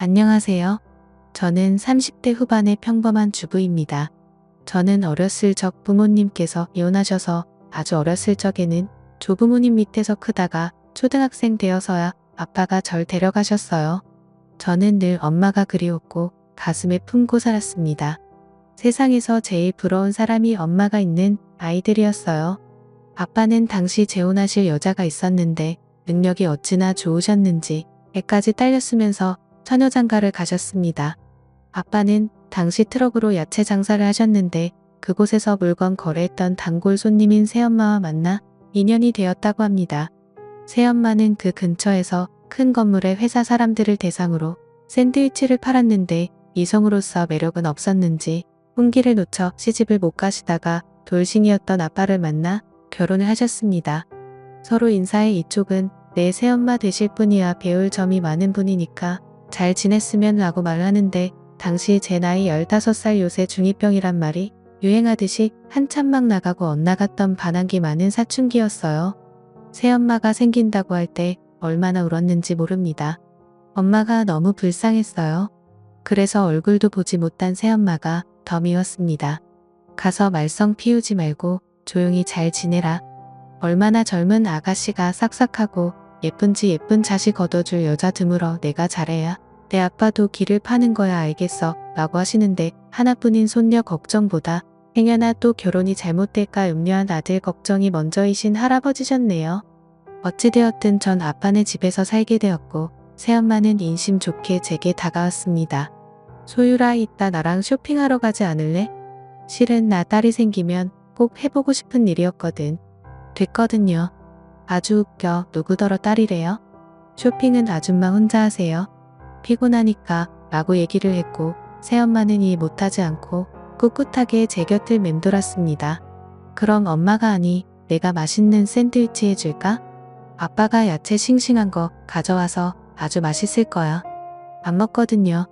안녕하세요. 저는 30대 후반의 평범한 주부입니다. 저는 어렸을 적 부모님께서 이혼하셔서 아주 어렸을 적에는 조부모님 밑에서 크다가 초등학생 되어서야 아빠가 절 데려가셨어요. 저는 늘 엄마가 그리웠고 가슴에 품고 살았습니다. 세상에서 제일 부러운 사람이 엄마가 있는 아이들이었어요. 아빠는 당시 재혼하실 여자가 있었는데 능력이 어찌나 좋으셨는지 애까지 딸렸으면서 처녀장가를 가셨습니다. 아빠는 당시 트럭으로 야채 장사를 하셨는데 그곳에서 물건 거래했던 단골 손님인 새엄마와 만나 인연이 되었다고 합니다. 새엄마는 그 근처에서 큰 건물의 회사 사람들을 대상으로 샌드위치를 팔았는데 이성으로서 매력은 없었는지 혼기를 놓쳐 시집을 못 가시다가 돌싱이었던 아빠를 만나 결혼을 하셨습니다. 서로 인사해 이쪽은 내 새엄마 되실 분이야 배울 점이 많은 분이니까 잘 지냈으면 라고 말하는데 당시 제 나이 15살 요새 중2병이란 말이 유행하듯이 한참 막 나가고 엇나갔던 반항기 많은 사춘기였어요. 새엄마가 생긴다고 할 때 얼마나 울었는지 모릅니다. 엄마가 너무 불쌍했어요. 그래서 얼굴도 보지 못한 새엄마가 더 미웠습니다. 가서 말썽 피우지 말고 조용히 잘 지내라. 얼마나 젊은 아가씨가 싹싹하고 예쁜지 예쁜 자식 얻어줄 여자 드물어 내가 잘해야 내 아빠도 길을 파는 거야 알겠어 라고 하시는데 하나뿐인 손녀 걱정보다 행여나 또 결혼이 잘못될까 염려한 아들 걱정이 먼저이신 할아버지셨네요. 어찌되었든 전 아빠네 집에서 살게 되었고 새엄마는 인심 좋게 제게 다가왔습니다. 소율아 이따 나랑 쇼핑하러 가지 않을래? 실은 나 딸이 생기면 꼭 해보고 싶은 일이었거든. 됐거든요. 아주 웃겨. 누구더러 딸이래요? 쇼핑은 아줌마 혼자 하세요. 피곤하니까 라고 얘기를 했고 새엄마는 이 못하지 않고 꿋꿋하게 제 곁을 맴돌았습니다. 그럼 엄마가 아니 내가 맛있는 샌드위치 해줄까? 아빠가 야채 싱싱한 거 가져와서 아주 맛있을 거야. 안 먹거든요.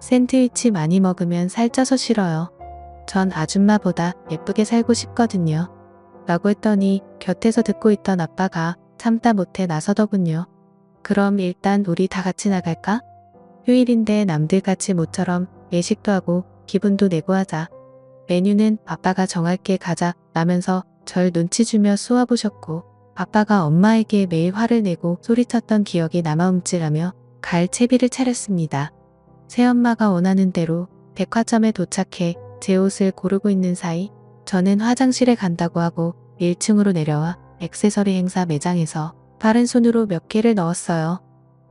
샌드위치 많이 먹으면 살쪄서 싫어요. 전 아줌마보다 예쁘게 살고 싶거든요. 라고 했더니 곁에서 듣고 있던 아빠가 참다 못해 나서더군요. 그럼 일단 우리 다 같이 나갈까? 휴일인데 남들같이 모처럼 외식도 하고 기분도 내고 하자. 메뉴는 아빠가 정할게 가자 라면서 절 눈치 주며 쏘아보셨고 아빠가 엄마에게 매일 화를 내고 소리쳤던 기억이 남아움찔하며 갈 채비를 차렸습니다. 새엄마가 원하는 대로 백화점에 도착해 제 옷을 고르고 있는 사이 저는 화장실에 간다고 하고 1층으로 내려와 액세서리 행사 매장에서 바른 손으로 몇 개를 넣었어요.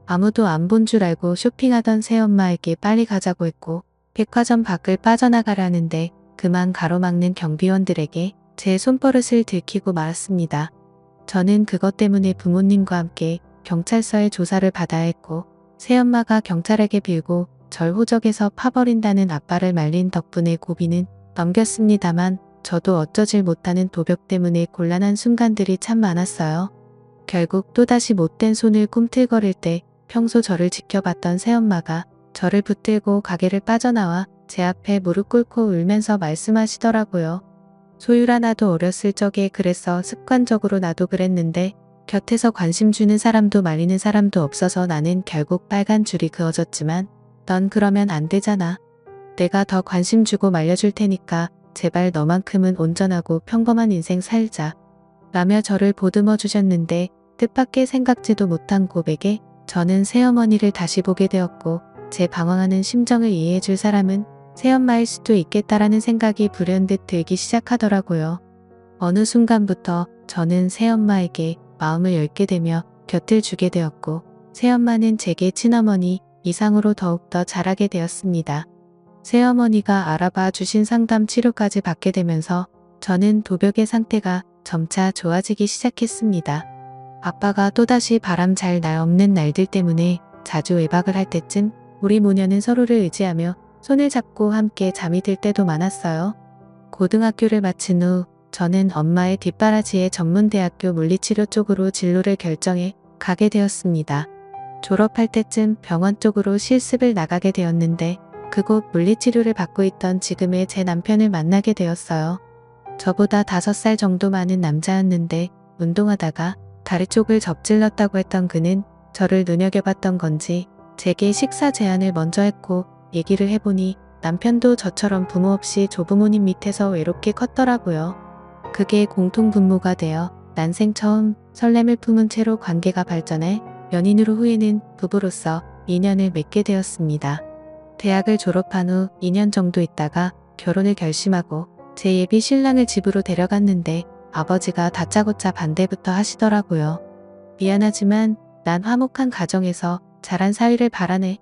아무도 안 본 줄 알고 쇼핑하던 새엄마에게 빨리 가자고 했고 백화점 밖을 빠져나가라는데 그만 가로막는 경비원들에게 제 손버릇을 들키고 말았습니다. 저는 그것 때문에 부모님과 함께 경찰서에 조사를 받아야 했고 새엄마가 경찰에게 빌고 절 호적에서 파버린다는 아빠를 말린 덕분에 고비는 넘겼습니다만 저도 어쩌질 못하는 도벽 때문에 곤란한 순간들이 참 많았어요. 결국 또다시 못된 손을 꿈틀거릴 때 평소 저를 지켜봤던 새엄마가 저를 붙들고 가게를 빠져나와 제 앞에 무릎 꿇고 울면서 말씀하시더라고요. 소율아 나도 어렸을 적에 그랬어. 습관적으로 나도 그랬는데 곁에서 관심 주는 사람도 말리는 사람도 없어서 나는 결국 빨간 줄이 그어졌지만 넌 그러면 안 되잖아. 내가 더 관심 주고 말려줄 테니까 제발 너만큼은 온전하고 평범한 인생 살자. 라며 저를 보듬어 주셨는데 뜻밖의 생각지도 못한 고백에 저는 새어머니를 다시 보게 되었고 제 방황하는 심정을 이해해 줄 사람은 새엄마일 수도 있겠다라는 생각이 불현듯 들기 시작하더라고요. 어느 순간부터 저는 새엄마에게 마음을 열게 되며 곁을 주게 되었고 새엄마는 제게 친어머니 이상으로 더욱더 잘하게 되었습니다. 새어머니가 알아봐 주신 상담 치료까지 받게 되면서 저는 도벽의 상태가 점차 좋아지기 시작했습니다. 아빠가 또다시 바람 잘 날 없는 날들 때문에 자주 외박을 할 때쯤 우리 모녀는 서로를 의지하며 손을 잡고 함께 잠이 들 때도 많았어요. 고등학교를 마친 후 저는 엄마의 뒷바라지에 전문대학교 물리치료 쪽으로 진로를 결정해 가게 되었습니다. 졸업할 때쯤 병원 쪽으로 실습을 나가게 되었는데 그곳 물리치료를 받고 있던 지금의 제 남편을 만나게 되었어요. 저보다 5살 정도 많은 남자였는데 운동하다가 다리 쪽을 접질렀다고 했던 그는 저를 눈여겨봤던 건지 제게 식사 제안을 먼저 했고 얘기를 해보니 남편도 저처럼 부모 없이 조부모님 밑에서 외롭게 컸더라고요. 그게 공통분모가 되어 난생 처음 설렘을 품은 채로 관계가 발전해 연인으로 후에는 부부로서 인연을 맺게 되었습니다. 대학을 졸업한 후 2년 정도 있다가 결혼을 결심하고 제 예비 신랑을 집으로 데려갔는데 아버지가 다짜고짜 반대부터 하시더라고요. 미안하지만 난 화목한 가정에서 자란 사위를 바라네.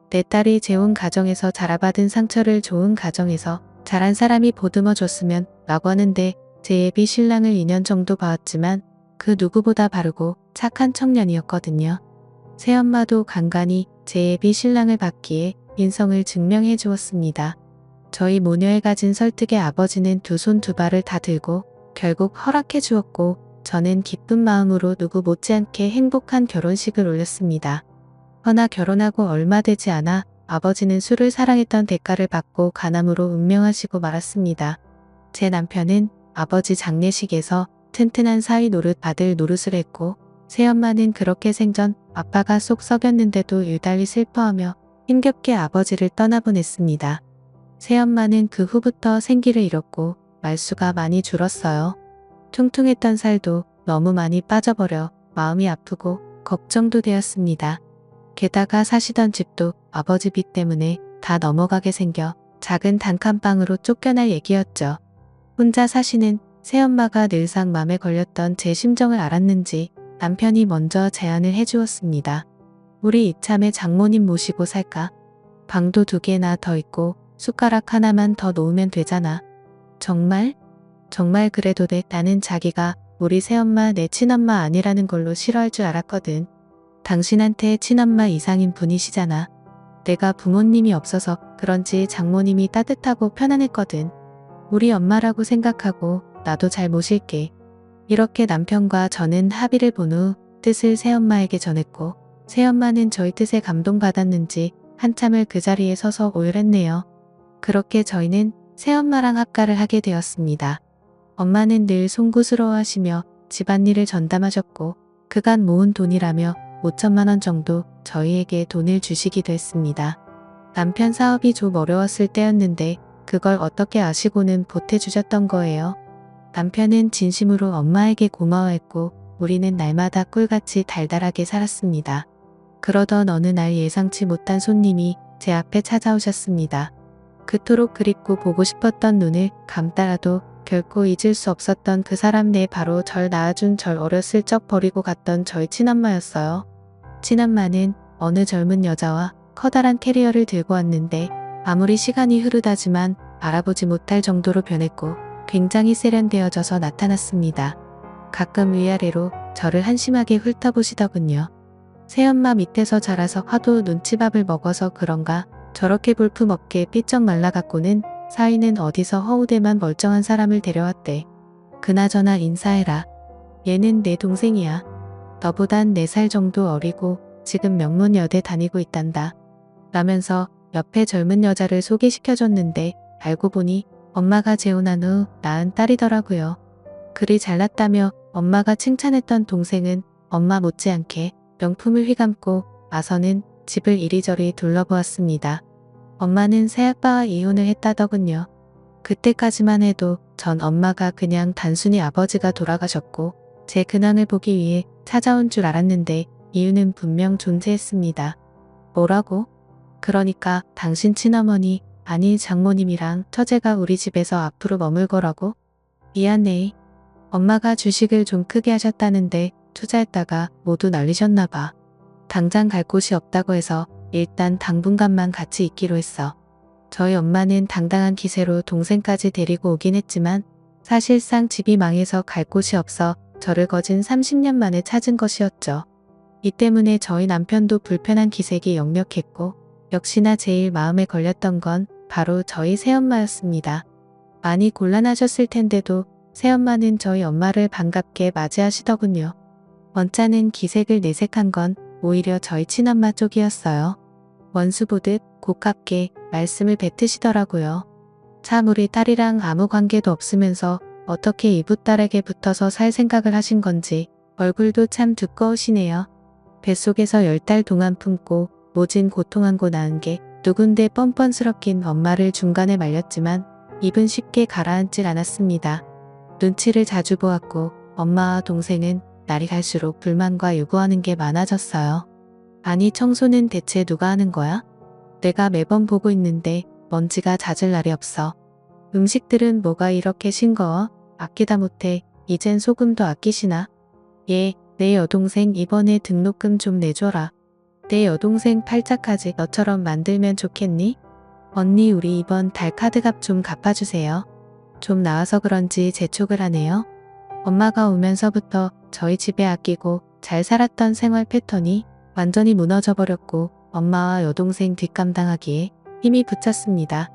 내 딸이 재혼 가정에서 자라받은 상처를 좋은 가정에서 자란 사람이 보듬어 줬으면 라고 하는데 제 예비 신랑을 2년 정도 봐왔지만 그 누구보다 바르고 착한 청년이었거든요. 새엄마도 간간히 제 예비 신랑을 받기에 인성을 증명해 주었습니다. 저희 모녀에 가진 설득에 아버지는 두 손 두 발을 다 들고 결국 허락해 주었고 저는 기쁜 마음으로 누구 못지않게 행복한 결혼식을 올렸습니다. 허나 결혼하고 얼마 되지 않아 아버지는 술을 사랑했던 대가를 받고 간암으로 운명하시고 말았습니다. 제 남편은 아버지 장례식에서 튼튼한 사위 노릇 받을 노릇을 했고 새엄마는 그렇게 생전 아빠가 쏙 썩였는데도 유달리 슬퍼하며 힘겹게 아버지를 떠나보냈습니다. 새엄마는 그 후부터 생기를 잃었고 말수가 많이 줄었어요. 퉁퉁했던 살도 너무 많이 빠져버려 마음이 아프고 걱정도 되었습니다. 게다가 사시던 집도 아버지 빚 때문에 다 넘어가게 생겨 작은 단칸방으로 쫓겨날 얘기였죠. 혼자 사시는 새엄마가 늘상 맘에 걸렸던 제 심정을 알았는지 남편이 먼저 제안을 해주었습니다. 우리 이참에 장모님 모시고 살까? 방도 2개나 더 있고 숟가락 하나만 더 놓으면 되잖아. 정말? 정말 그래도 돼. 나는 자기가 우리 새엄마 내 친엄마 아니라는 걸로 싫어할 줄 알았거든. 당신한테 친엄마 이상인 분이시잖아. 내가 부모님이 없어서 그런지 장모님이 따뜻하고 편안했거든. 우리 엄마라고 생각하고 나도 잘 모실게. 이렇게 남편과 저는 합의를 본 후 뜻을 새엄마에게 전했고 새엄마는 저희 뜻에 감동받았는지 한참을 그 자리에 서서 오열했네요. 그렇게 저희는 새엄마랑 합가를 하게 되었습니다. 엄마는 늘 송구스러워하시며 집안일을 전담하셨고 그간 모은 돈이라며 5천만 원 정도 저희에게 돈을 주시기도 했습니다. 남편 사업이 좀 어려웠을 때였는데 그걸 어떻게 아시고는 보태주셨던 거예요. 남편은 진심으로 엄마에게 고마워했고 우리는 날마다 꿀같이 달달하게 살았습니다. 그러던 어느 날 예상치 못한 손님이 제 앞에 찾아오셨습니다. 그토록 그립고 보고 싶었던 눈을 감다라도 결코 잊을 수 없었던 그 사람 내 바로 절 낳아준 절 어렸을 적 버리고 갔던 저희 친엄마였어요. 친엄마는 어느 젊은 여자와 커다란 캐리어를 들고 왔는데 아무리 시간이 흐르다지만 알아보지 못할 정도로 변했고 굉장히 세련되어져서 나타났습니다. 가끔 위아래로 저를 한심하게 훑어보시더군요. 새엄마 밑에서 자라서 하도 눈치밥을 먹어서 그런가 저렇게 볼품없게 삐쩍 말라갖고는 사위는 어디서 허우대만 멀쩡한 사람을 데려왔대. 그나저나 인사해라. 얘는 내 동생이야. 너보단 4살 정도 어리고 지금 명문여대 다니고 있단다. 라면서 옆에 젊은 여자를 소개시켜줬는데 알고 보니 엄마가 재혼한 후 낳은 딸이더라고요. 그리 잘났다며 엄마가 칭찬했던 동생은 엄마 못지않게 명품을 휘감고 와서는 집을 이리저리 둘러보았습니다. 엄마는 새아빠와 이혼을 했다더군요. 그때까지만 해도 전 엄마가 그냥 단순히 아버지가 돌아가셨고 제 근황을 보기 위해 찾아온 줄 알았는데 이유는 분명 존재했습니다. 뭐라고? 그러니까 당신 친어머니 아니 장모님이랑 처제가 우리 집에서 앞으로 머물 거라고? 미안해. 엄마가 주식을 좀 크게 하셨다는데 투자했다가 모두 날리셨나봐. 당장 갈 곳이 없다고 해서 일단 당분간만 같이 있기로 했어. 저희 엄마는 당당한 기세로 동생까지 데리고 오긴 했지만 사실상 집이 망해서 갈 곳이 없어 저를 거진 30년 만에 찾은 것이었죠. 이 때문에 저희 남편도 불편한 기색이 역력했고 역시나 제일 마음에 걸렸던 건 바로 저희 새엄마였습니다. 많이 곤란하셨을 텐데도 새엄마는 저희 엄마를 반갑게 맞이하시더군요. 원짜는 기색을 내색한 건 오히려 저희 친엄마 쪽이었어요. 원수 보듯 고깝게 말씀을 뱉으시더라고요. 참 우리 딸이랑 아무 관계도 없으면서 어떻게 이붓딸에게 붙어서 살 생각을 하신 건지 얼굴도 참 두꺼우시네요. 뱃속에서 10달 동안 품고 모진 고통한고 낳은 게 누군데 뻔뻔스럽긴 엄마를 중간에 말렸지만 입은 쉽게 가라앉질 않았습니다. 눈치를 자주 보았고 엄마와 동생은 날이 갈수록 불만과 요구하는 게 많아졌어요. 아니 청소는 대체 누가 하는 거야? 내가 매번 보고 있는데 먼지가 잦을 날이 없어. 음식들은 뭐가 이렇게 싱거워? 아끼다 못해 이젠 소금도 아끼시나? 예, 내 여동생 이번에 등록금 좀 내줘라. 내 여동생 팔자까지 너처럼 만들면 좋겠니? 언니 우리 이번 달 카드값 좀 갚아주세요. 좀 나와서 그런지 재촉을 하네요. 엄마가 오면서부터 저희 집에 아끼고 잘 살았던 생활 패턴이 완전히 무너져 버렸고 엄마와 여동생 뒷감당하기에 힘이 붙였습니다.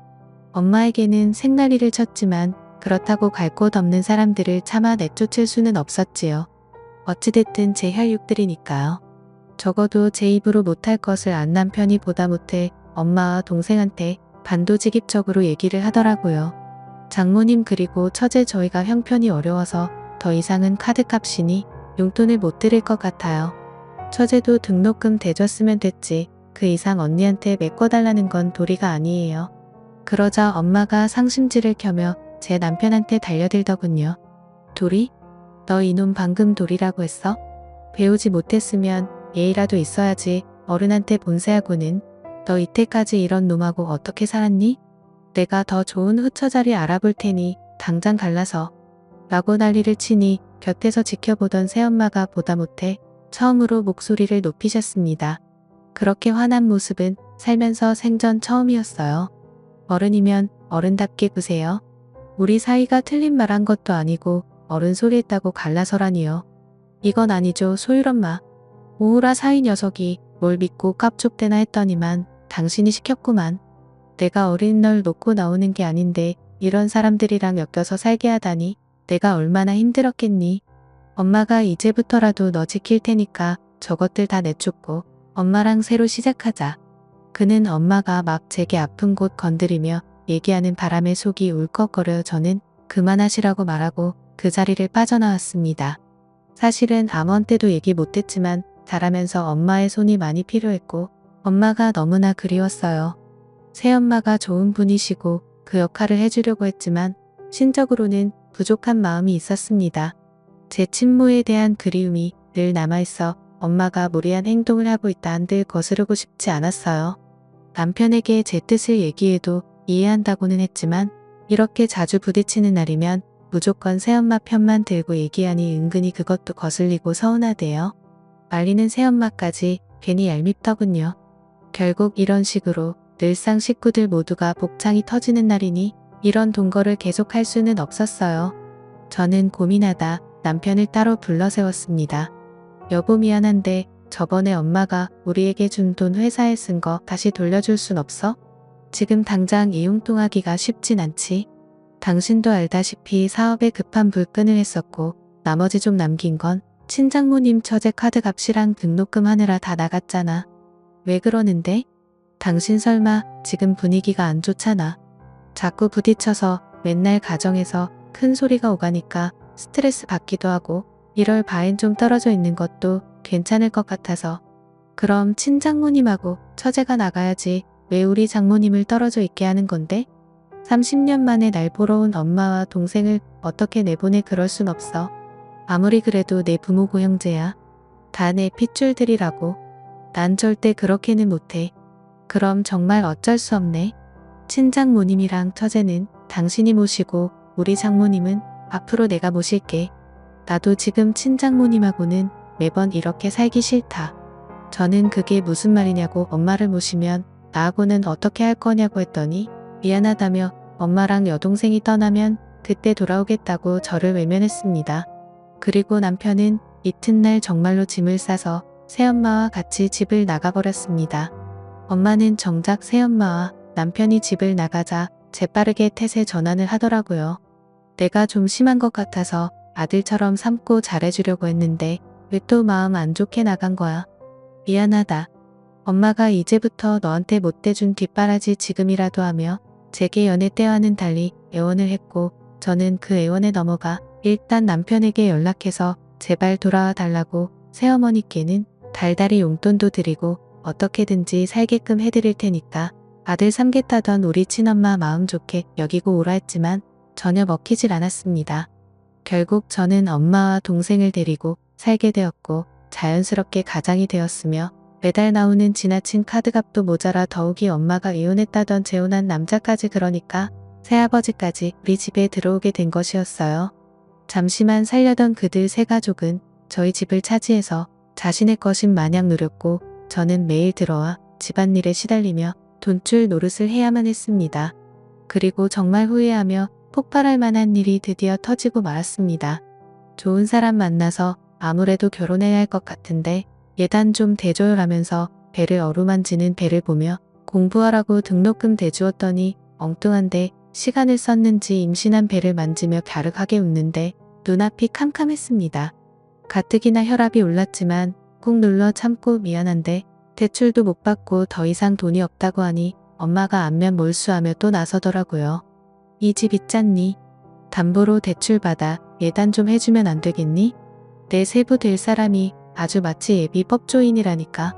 엄마에게는 생난리를 쳤지만 그렇다고 갈 곳 없는 사람들을 차마 내쫓을 수는 없었지요. 어찌됐든 제 혈육들이니까요. 적어도 제 입으로 못할 것을 안 남편이 보다 못해 엄마와 동생한테 반도직입적으로 얘기를 하더라고요. 장모님 그리고 처제 저희가 형편이 어려워서 더 이상은 카드값이니 용돈을 못 드릴 것 같아요. 처제도 등록금 대줬으면 됐지 그 이상 언니한테 메꿔달라는 건 도리가 아니에요. 그러자 엄마가 상심지를 켜며 제 남편한테 달려들더군요. 도리? 너 이놈 방금 도리라고 했어? 배우지 못했으면 예의라도 있어야지 어른한테 본세하고는 너 이때까지 이런 놈하고 어떻게 살았니? 내가 더 좋은 후처자리 알아볼 테니 당장 갈라서 라고 난리를 치니 곁에서 지켜보던 새엄마가 보다 못해 처음으로 목소리를 높이셨습니다. 그렇게 화난 모습은 살면서 생전 처음이었어요. 어른이면 어른답게 구세요. 우리 사이가 틀린 말 한 것도 아니고 어른 소리 했다고 갈라서라니요. 이건 아니죠 소율엄마. 오호라 사이 녀석이 뭘 믿고 깝죽대나 했더니만 당신이 시켰구만. 내가 어린 널 놓고 나오는 게 아닌데 이런 사람들이랑 엮여서 살게 하다니 내가 얼마나 힘들었겠니. 엄마가 이제부터라도 너 지킬 테니까 저것들 다 내쫓고 엄마랑 새로 시작하자. 그는 엄마가 막 제게 아픈 곳 건드리며 얘기하는 바람에 속이 울컥거려 저는 그만하시라고 말하고 그 자리를 빠져나왔습니다. 사실은 암원 때도 얘기 못했지만 자라면서 엄마의 손이 많이 필요했고 엄마가 너무나 그리웠어요. 새엄마가 좋은 분이시고 그 역할을 해주려고 했지만 신적으로는 부족한 마음이 있었습니다. 제 친모에 대한 그리움이 늘 남아있어 엄마가 무리한 행동을 하고 있다 한들 거스르고 싶지 않았어요. 남편에게 제 뜻을 얘기해도 이해한다고는 했지만 이렇게 자주 부딪히는 날이면 무조건 새엄마 편만 들고 얘기하니 은근히 그것도 거슬리고 서운하대요. 말리는 새엄마까지 괜히 얄밉더군요. 결국 이런 식으로 늘상 식구들 모두가 복창이 터지는 날이니 이런 동거를 계속할 수는 없었어요. 저는 고민하다 남편을 따로 불러 세웠습니다. 여보 미안한데 저번에 엄마가 우리에게 준 돈 회사에 쓴 거 다시 돌려줄 순 없어? 지금 당장 이용통하기가 쉽진 않지. 당신도 알다시피 사업에 급한 불끈을 했었고 나머지 좀 남긴 건 친장모님 처제 카드 값이랑 등록금 하느라 다 나갔잖아. 왜 그러는데? 당신 설마 지금 분위기가 안 좋잖아. 자꾸 부딪혀서 맨날 가정에서 큰 소리가 오가니까 스트레스 받기도 하고 이럴 바엔 좀 떨어져 있는 것도 괜찮을 것 같아서. 그럼 친장모님하고 처제가 나가야지 왜 우리 장모님을 떨어져 있게 하는 건데? 30년 만에 날 보러 온 엄마와 동생을 어떻게 내보내 그럴 순 없어. 아무리 그래도 내 부모고 형제야. 다 내 핏줄들이라고. 난 절대 그렇게는 못해. 그럼 정말 어쩔 수 없네. 친장모님이랑 처제는 당신이 모시고 우리 장모님은 앞으로 내가 모실게. 나도 지금 친장모님하고는 매번 이렇게 살기 싫다. 저는 그게 무슨 말이냐고 엄마를 모시면 나하고는 어떻게 할 거냐고 했더니 미안하다며 엄마랑 여동생이 떠나면 그때 돌아오겠다고 저를 외면했습니다. 그리고 남편은 이튿날 정말로 짐을 싸서 새엄마와 같이 집을 나가버렸습니다. 엄마는 정작 새엄마와 남편이 집을 나가자 재빠르게 탓에 전환을 하더라고요. 내가 좀 심한 것 같아서 아들처럼 삼고 잘해주려고 했는데 왜 또 마음 안 좋게 나간 거야. 미안하다. 엄마가 이제부터 너한테 못대준 뒷바라지 지금이라도 하며 제게 연애 때와는 달리 애원을 했고 저는 그 애원에 넘어가 일단 남편에게 연락해서 제발 돌아와 달라고 새어머니께는 달달이 용돈도 드리고 어떻게든지 살게끔 해드릴 테니까 아들 삼겠다던 우리 친엄마 마음 좋게 여기고 오라 했지만 전혀 먹히질 않았습니다. 결국 저는 엄마와 동생을 데리고 살게 되었고 자연스럽게 가장이 되었으며 매달 나오는 지나친 카드값도 모자라 더욱이 엄마가 이혼했다던 재혼한 남자까지 그러니까 새아버지까지 우리 집에 들어오게 된 것이었어요. 잠시만 살려던 그들 세 가족은 저희 집을 차지해서 자신의 것인 마냥 누렸고 저는 매일 들어와 집안일에 시달리며 돈줄 노릇을 해야만 했습니다. 그리고 정말 후회하며 폭발할 만한 일이 드디어 터지고 말았습니다. 좋은 사람 만나서 아무래도 결혼해야 할 것 같은데 예단 좀 대줘요라면서 배를 어루만지는 배를 보며 공부하라고 등록금 대주었더니 엉뚱한데 시간을 썼는지 임신한 배를 만지며 갸륵하게 웃는데 눈앞이 캄캄했습니다. 가뜩이나 혈압이 올랐지만 꾹 눌러 참고 미안한데 대출도 못 받고 더 이상 돈이 없다고 하니 엄마가 안면 몰수하며 또 나서더라고요. 이 집 있잖니? 담보로 대출 받아 예단 좀 해주면 안 되겠니? 내 세부 될 사람이 아주 마치 예비 법조인이라니까.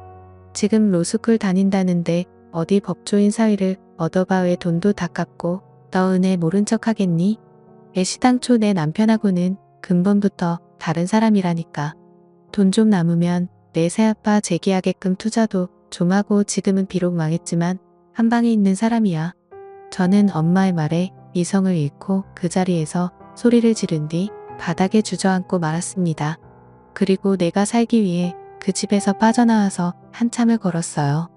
지금 로스쿨 다닌다는데 어디 법조인 사위를 얻어봐 왜 돈도 다 갚고 너 은혜 모른 척 하겠니? 애시당초 내 남편하고는 근본부터 다른 사람이라니까. 돈 좀 남으면 내 새아빠 재기하게끔 투자도 좀 하고 지금은 비록 망했지만 한 방에 있는 사람이야. 저는 엄마의 말에 이성을 잃고 그 자리에서 소리를 지른 뒤 바닥에 주저앉고 말았습니다. 그리고 내가 살기 위해 그 집에서 빠져나와서 한참을 걸었어요.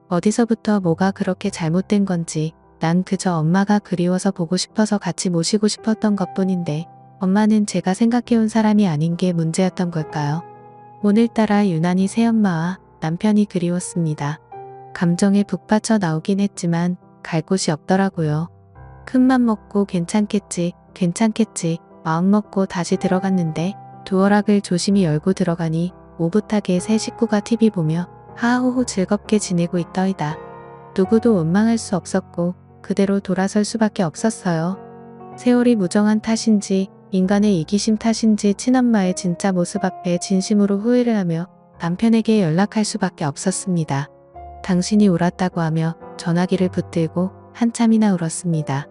어디서부터 뭐가 그렇게 잘못된 건지 난 그저 엄마가 그리워서 보고 싶어서 같이 모시고 싶었던 것뿐인데 엄마는 제가 생각해온 사람이 아닌 게 문제였던 걸까요? 오늘따라 유난히 새엄마와 남편이 그리웠습니다. 감정에 북받쳐 나오긴 했지만 갈 곳이 없더라고요. 큰맘 먹고 괜찮겠지 마음먹고 다시 들어갔는데 도어락을 조심히 열고 들어가니 오붓하게 새 식구가 TV 보며 하하호호 즐겁게 지내고 있더이다. 누구도 원망할 수 없었고 그대로 돌아설 수밖에 없었어요. 세월이 무정한 탓인지 인간의 이기심 탓인지 친엄마의 진짜 모습 앞에 진심으로 후회를 하며 남편에게 연락할 수밖에 없었습니다. 당신이 옳았다고 하며 전화기를 붙들고 한참이나 울었습니다.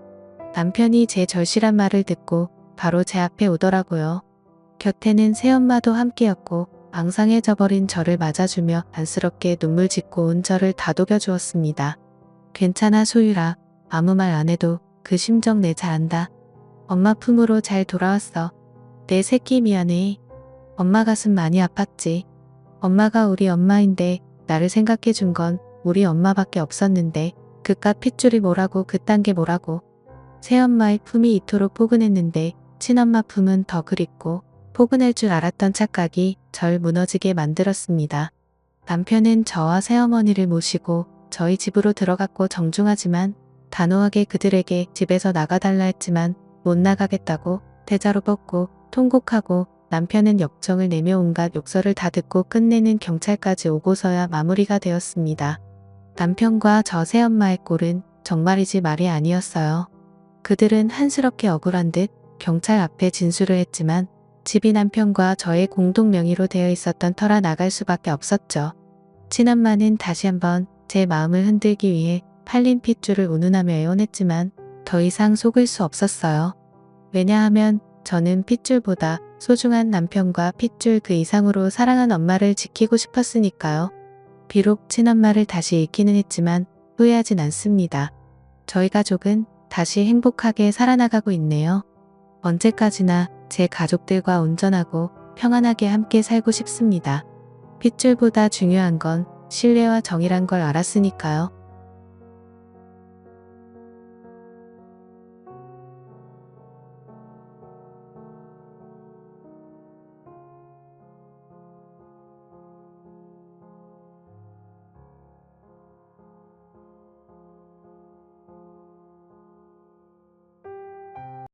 남편이 제 절실한 말을 듣고 바로 제 앞에 오더라고요. 곁에는 새엄마도 함께였고 앙상해져 버린 저를 맞아주며 안쓰럽게 눈물 짓고 온 저를 다독여 주었습니다. 괜찮아 소율아. 아무 말 안 해도 그 심정 내 잘 안다. 엄마 품으로 잘 돌아왔어. 내 새끼 미안해. 엄마 가슴 많이 아팠지. 엄마가 우리 엄마인데 나를 생각해 준 건 우리 엄마밖에 없었는데 그깟 핏줄이 뭐라고 그딴 게 뭐라고. 새엄마의 품이 이토록 포근했는데 친엄마 품은 더 그립고 포근할 줄 알았던 착각이 절 무너지게 만들었습니다. 남편은 저와 새어머니를 모시고 저희 집으로 들어갔고 정중하지만 단호하게 그들에게 집에서 나가달라 했지만 못 나가겠다고 대자로 뻗고 통곡하고 남편은 역정을 내며 온갖 욕설을 다 듣고 끝내는 경찰까지 오고서야 마무리가 되었습니다. 남편과 저 새엄마의 꼴은 정말이지 말이 아니었어요. 그들은 한스럽게 억울한 듯 경찰 앞에 진술을 했지만 집이 남편과 저의 공동 명의로 되어 있었던 터라 나갈 수밖에 없었죠. 친엄마는 다시 한번 제 마음을 흔들기 위해 팔린 핏줄을 운운하며 애원했지만 더 이상 속을 수 없었어요. 왜냐하면 저는 핏줄보다 소중한 남편과 핏줄 그 이상으로 사랑한 엄마를 지키고 싶었으니까요. 비록 친엄마를 다시 잃기는 했지만 후회하진 않습니다. 저희 가족은 다시 행복하게 살아나가고 있네요. 언제까지나 제 가족들과 온전하고 평안하게 함께 살고 싶습니다. 핏줄보다 중요한 건 신뢰와 정이란 걸 알았으니까요.